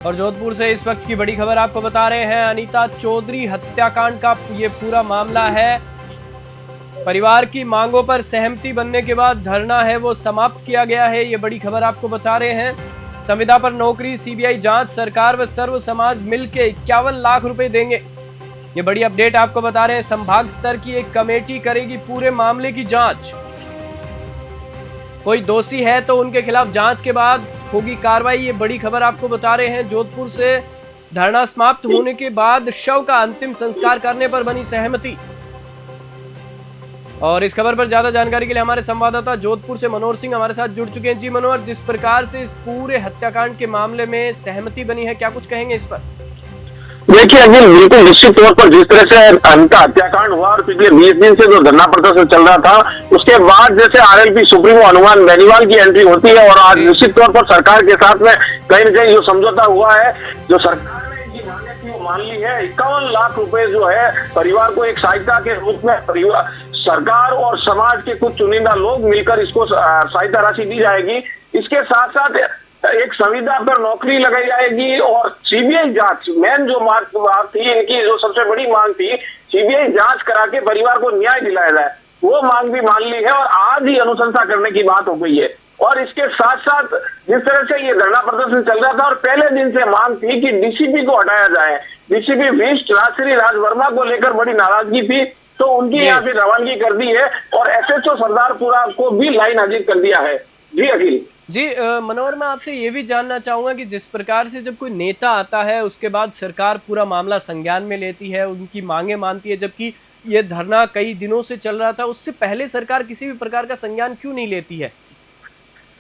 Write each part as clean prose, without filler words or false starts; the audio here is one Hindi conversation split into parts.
और जोधपुर से इस वक्त की बड़ी खबर आपको बता रहे हैं। अनीता चौधरी हत्याकांड का ये पूरा मामला है। परिवार की मांगों पर सहमति बनने के बाद धरना है वो समाप्त किया गया है। ये बड़ी खबर आपको बता रहे हैं। संविदा पर नौकरी, सीबीआई जांच, सरकार व सर्व समाज मिलकर 51 लाख रुपए देंगे। ये बड़ी अपडेट आपको बता रहे हैं। संभाग स्तर की एक कमेटी करेगी पूरे मामले की जांच। कोई दोषी है तो उनके खिलाफ जांच के बाद होगी कार्रवाई। ये बड़ी खबर आपको बता रहे हैं। जोधपुर से धरना समाप्त होने के बाद शव का अंतिम संस्कार करने पर बनी सहमति। और इस खबर पर ज्यादा जानकारी के लिए हमारे संवाददाता जोधपुर से मनोहर सिंह हमारे साथ जुड़ चुके हैं। जी मनोहर, जिस प्रकार से इस पूरे हत्याकांड के मामले में सहमति बनी है, क्या कुछ कहेंगे इस पर? देखिए अनिल, बिल्कुल निश्चित तौर पर जिस तरह से अनिता हत्याकांड हुआ और पिछले 20 दिन से जो धरना प्रदर्शन चल रहा था, उसके बाद जैसे आरएलपी सुप्रीमो हनुमान बेनीवाल की एंट्री होती है और आज निश्चित तौर पर सरकार के साथ में कहीं न कहीं जो समझौता हुआ है, जो सरकार ने इनकी मांगे थी वो मान ली है। 51 लाख रुपए जो है परिवार को एक सहायता के रूप में परिवार, सरकार और समाज के कुछ चुनिंदा लोग मिलकर इसको सहायता राशि दी जाएगी। इसके साथ साथ एक संविदा पर नौकरी लगाई जाएगी और सीबीआई जांच, मेन जो मांग थी इनकी, जो सबसे बड़ी मांग थी, सीबीआई जांच करा के परिवार को न्याय दिलाया जाए, वो मांग भी मान ली है और आज ही अनुशंसा करने की बात हो गई है। और इसके साथ साथ जिस तरह से ये धरना प्रदर्शन चल रहा था और पहले दिन से मांग थी कि डीसीपी को हटाया जाए, डीसीपी विष्ट राजश्री राज वर्मा को लेकर बड़ी नाराजगी थी, तो उनकी यहाँ से रवानगी कर दी है और एसएचओ सरदारपुरा को भी लाइन हाजिर कर दिया है। जी अखिल जी मनोहर, मैं आपसे ये भी जानना चाहूंगा कि जिस प्रकार से जब कोई नेता आता है उसके बाद सरकार पूरा मामला संज्ञान में लेती है, उनकी मांगे मानती है, जबकि ये धरना कई दिनों से चल रहा था, उससे पहले सरकार किसी भी प्रकार का संज्ञान क्यों नहीं लेती है?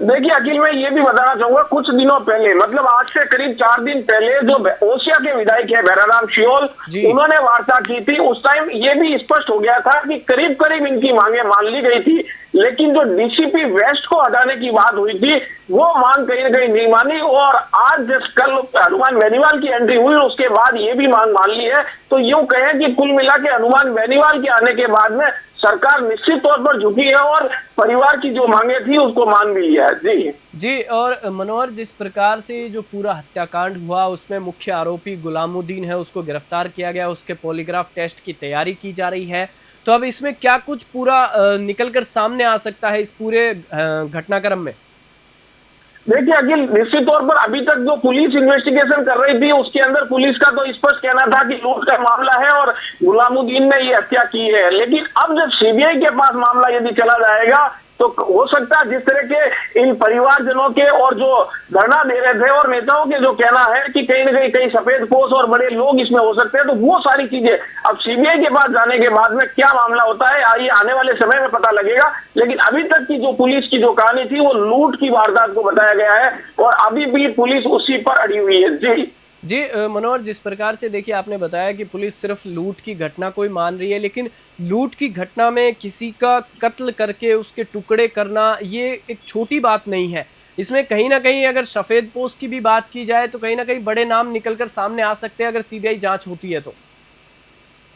देखिए अखिल, मैं ये भी बताना चाहूंगा, कुछ दिनों पहले, मतलब आज से करीब 4 दिन पहले जो ओसिया के विधायक है भैराराम शियोल, उन्होंने वार्ता की थी। उस टाइम ये भी स्पष्ट हो गया था कि करीब करीब इनकी मांगे मान ली गई थी, लेकिन जो डीसीपी वेस्ट को हटाने की बात हुई थी वो मांग कहीं न कहीं नहीं मानी। और आज जब कल हनुमान बेनीवाल की एंट्री हुई उसके बाद ये भी मांग मान ली है। तो यूं कहें कि कुल मिला के हनुमान बेनीवाल के आने के बाद में सरकार निश्चित तौर पर झुकी है और परिवार की जो मांगे थी उसको मान भी लिया है। जी और मनोहर, जिस प्रकार से जो पूरा हत्याकांड हुआ उसमें मुख्य आरोपी गुलामुद्दीन है, उसको गिरफ्तार किया गया, उसके पॉलीग्राफ टेस्ट की तैयारी की जा रही है, तो अब इसमें क्या कुछ पूरा निकलकर सामने आ सकता है इस पूरे घटनाक्रम में? देखिए अखिल, निश्चित तौर पर अभी तक जो पुलिस इन्वेस्टिगेशन कर रही थी उसके अंदर पुलिस का तो स्पष्ट कहना था कि लूट का मामला है और गुलामुद्दीन ने ये हत्या की है। लेकिन अब जब सीबीआई के पास मामला यदि चला जाएगा तो हो सकता है जिस तरह के इन परिवारजनों के और जो धरना दे रहे थे और नेताओं के जो कहना है कि कहीं न कहीं कई सफेद पोश और बड़े लोग इसमें हो सकते हैं, तो वो सारी चीजें अब सीबीआई के पास जाने के बाद में क्या मामला होता है ये आने वाले समय में पता लगेगा। लेकिन अभी तक की जो पुलिस की जो कहानी थी वो लूट की वारदात को बताया गया है और अभी भी पुलिस उसी पर अड़ी हुई है। जी मनोहर, जिस प्रकार से देखिए आपने बताया कि पुलिस सिर्फ लूट की घटना को ही मान रही है, लेकिन लूट की घटना में किसी का कत्ल करके उसके टुकड़े करना ये एक छोटी बात नहीं है। इसमें कहीं ना कहीं अगर सफेद पोश की भी बात की जाए तो कहीं ना कहीं बड़े नाम निकलकर सामने आ सकते हैं अगर सीबीआई जांच होती है तो।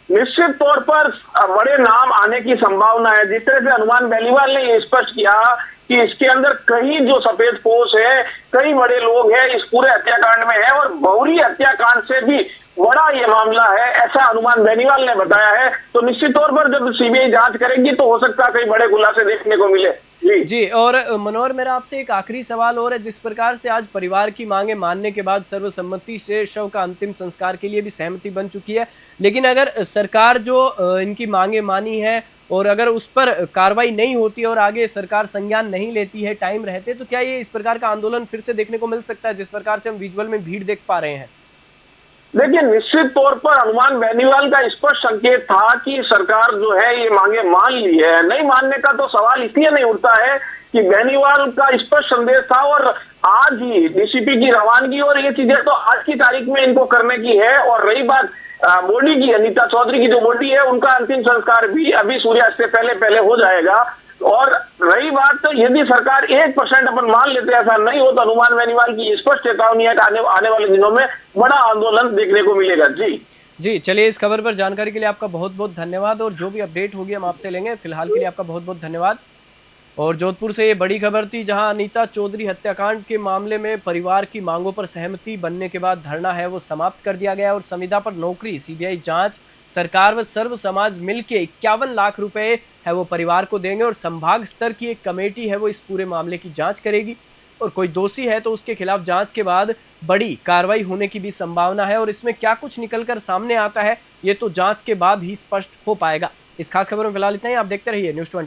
निश्चित तौर पर बड़े नाम आने की संभावना है। जिस तरह से हनुमान बेनीवाल ने ये स्पष्ट किया कि इसके अंदर कई जो सफेद पोश है, कई बड़े लोग हैं इस पूरे हत्याकांड में है और बहुरी हत्याकांड से भी बड़ा ये मामला है, ऐसा हनुमान बेनीवाल ने बताया है। तो निश्चित तौर पर जब सीबीआई जांच करेगी तो हो सकता है कई बड़े खुलासे देखने को मिले। जी और मनोहर, मेरा आपसे एक आखिरी सवाल और है। जिस प्रकार से आज परिवार की मांगे मानने के बाद सर्वसम्मति से शव का अंतिम संस्कार के लिए भी सहमति बन चुकी है, लेकिन अगर सरकार जो इनकी मांगे मानी है और अगर उस पर कार्रवाई नहीं होती और आगे सरकार संज्ञान नहीं लेती है टाइम रहते, तो क्या ये इस प्रकार का आंदोलन फिर से देखने को मिल सकता है जिस प्रकार से हम विजुअल में भीड़ देख पा रहे हैं? देखिए निश्चित तौर पर हनुमान बेनीवाल का स्पष्ट संकेत था कि सरकार जो है ये मांगे मान ली है। नहीं मानने का तो सवाल इसलिए नहीं उठता है कि बेनीवाल का स्पष्ट संदेश था और आज ही डीसीपी की रवानगी और ये चीजें तो आज की तारीख में इनको करने की है। और रही बात बॉडी की, अनीता चौधरी की जो बॉडी है उनका अंतिम संस्कार भी अभी सूर्यास्त से पहले हो जाएगा। और रही बात तो यदि सरकार 1% अपन मान लेते ऐसा नहीं हो तो हनुमान बेनीवाल की स्पष्ट चेतावनी है कि आने वाले दिनों में बड़ा आंदोलन देखने को मिलेगा। जी चलिए, इस खबर पर जानकारी के लिए आपका बहुत बहुत धन्यवाद और जो भी अपडेट होगी हम आपसे लेंगे। फिलहाल के लिए आपका बहुत बहुत धन्यवाद। और जोधपुर से ये बड़ी खबर थी, जहां अनीता चौधरी हत्याकांड के मामले में परिवार की मांगों पर सहमति बनने के बाद धरना है वो समाप्त कर दिया गया और संविदा पर नौकरी, सीबीआई जांच, सरकार व सर्व समाज मिलके 51 लाख रुपए है वो परिवार को देंगे और संभाग स्तर की एक कमेटी है वो इस पूरे मामले की जांच करेगी और कोई दोषी है तो उसके खिलाफ जांच के बाद बड़ी कार्रवाई होने की भी संभावना है। और इसमें क्या कुछ निकलकर सामने आता है ये तो जांच के बाद ही स्पष्ट हो पाएगा। इस खास खबर में फिलहाल इतना ही। आप देखते रहिए न्यूज़ 20।